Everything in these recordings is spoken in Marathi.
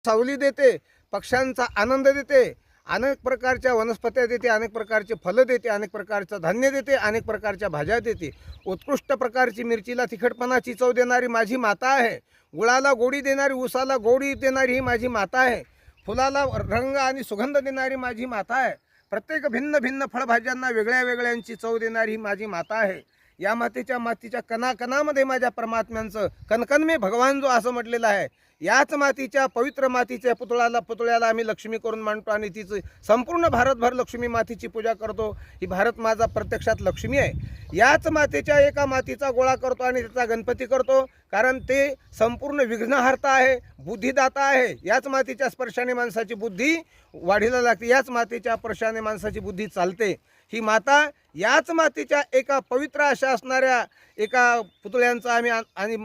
सावली देते, पक्ष्यांचा आनंद देते, अनेक प्रकारच्या वनस्पत्या देते, अनेक प्रकारचे फलं देते, अनेक प्रकारचं धान्य देते, अनेक प्रकारच्या भाज्या देते. उत्कृष्ट प्रकारची मिरचीला तिखटपणाची चव देणारी माझी माता आहे. गुळाला गोडी देणारी, ऊसाला गोडी देणारी ही माझी माता आहे. फुलाला रंग आणि सुगंध देणारी माझी माता आहे. प्रत्येक भिन्न भिन्न फळभाज्यांना वेगळ्या वेगळ्यांची चव देणारी ही माझी माता आहे. या मातीच्या कणाकणामध्ये माझ्या परमात्म्यांचं कणकण में भगवान जो असं म्हटलेलं आहे. याच मातीच्या पवित्र मातीच्या पुतळ्याला आम्ही लक्ष्मी करून मांडतो आणि तिचं संपूर्ण भारतभर लक्ष्मी मातीची पूजा करतो. ही भारत माझा प्रत्यक्षात लक्ष्मी आहे. याच मातीच्या एका मातीचा गोळा करतो आणि त्याचा गणपती करतो, कारण ते संपूर्ण विघ्नहर्ता आहे, बुद्धिदाता आहे. याच मातीच्या स्पर्शाने माणसाची बुद्धी वाढीला लागते, याच मातीच्या स्पर्शाने माणसाची बुद्धी चालते. ही माता याच मातीच्या एका पवित्र अशा असणाऱ्या एका पुतळ्यांचं आम्ही आणि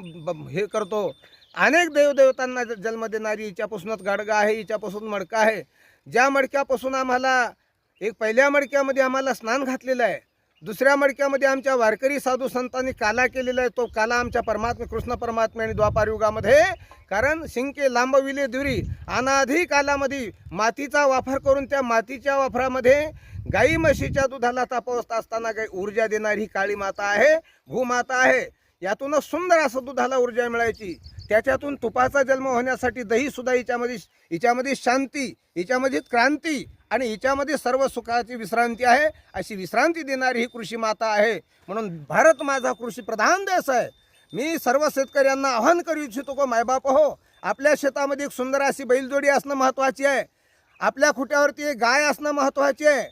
हे करतो. अनेक देवदेवतांना जन्म देणारी हिच्यापासूनच गाडगा आहे, हिच्यापासून मडका आहे. ज्या मडक्यापासून आम्हाला पहिल्या मडक्यामध्ये आम्हाला स्नान घातलेलं आहे, दुसऱ्या मडक्यामध्ये आमच्या वारकरी साधू संतांनी काला केलेला आहे. तो काला आमच्या कृष्ण परमात्मा आणि द्वापार युगामध्ये, कारण शिंके लांबविले दुरी अनाधी कालामध्ये मातीचा वापर करून त्या मातीच्या वापरामध्ये गाई म्हशीच्या दुधाला तापवत असताना काही ऊर्जा देणारी काळी माता आहे, भूमाता आहे. यातूनच सुंदर असं दुधाला ऊर्जा मिळायची. त्याच्यातून तुपाचा जन्म होण्यासाठी दही सुद्धा हिच्यामध्ये शांती, हिच्यामध्ये क्रांती आणि हिच्यामध्ये सर्व सुखाची विश्रांती आहे. अशी विश्रांती देणारी ही कृषी माता आहे. म्हणून भारत माझा कृषी प्रधान देश आहे. मी सर्व शेतकऱ्यांना आवाहन करू इच्छितो की मायबाप हो, आपल्या शेतामध्ये एक सुंदर अशी बैलजोडी असणं महत्त्वाची आहे. आपल्या खुट्यावरती एक गाय असणं महत्त्वाची आहे.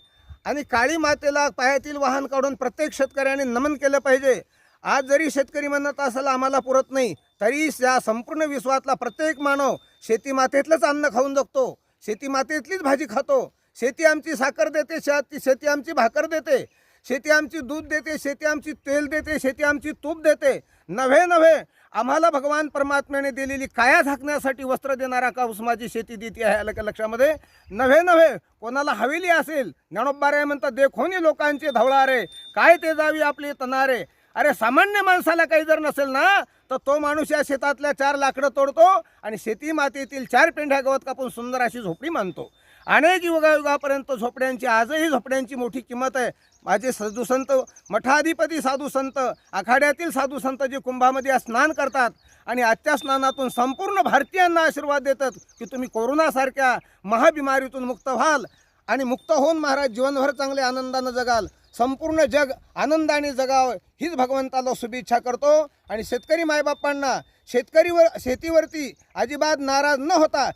आणि काळी मातेला पायातील वाहन काढून प्रत्येक शेतकऱ्याने नमन केलं पाहिजे. आज जरी शेतकरी म्हणत असेल आम्हाला पुरत नाही, तरी या संपूर्ण विश्वातला प्रत्येक मानव शेती मातेतलंच अन्न खाऊन जगतो, शेती मातेतलीच भाजी खातो. शेती आमची साखर देते, शेती आमची भाकर देते, शेती आमची दूध देते, शेती आमची तेल देते, शेती आमची तूप देते. नव्हे आम्हाला भगवान परमात्म्याने दिलेली काया झाकण्यासाठी वस्त्र देणारा काऊस माझी शेती देते आहे. लक्षामध्ये नव्हे कोणाला हवेली असेल, ज्ञानोबाराय म्हणतात देखोनी लोकांचे धवळारे, काय ते जावी आपले तनारे. अरे सामान्य माणसाला काही जर नसेल ना, तर तो माणूस या शेतातल्या 4 लाकडं तोडतो आणि शेती मातेतील 4 पेंढ्या गवत कापून सुंदर अशी झोपडी मानतो. अनेक युगापर्यंत झोपड्यांची, आजही झोपड्यांची मोठी किंमत आहे. माझे साधू संत, मठाधिपती साधू संत, आखाड्यातील साधू संत जे कुंभामध्ये स्नान करतात आणि आजच्या स्नानातून संपूर्ण भारतीयांना आशीर्वाद देतात की तुम्ही कोरोनासारख्या महाबिमारीतून मुक्त व्हाल आणि मुक्त होऊन महाराज जीवनभर चांगले आनंदानं जगाल, संपूर्ण जग आनंदाने जगावं हीच भगवंताला शुभेच्छा करतो. आणि शेतकरी मायबापांना शेतीवरती अजिबात नाराज न होता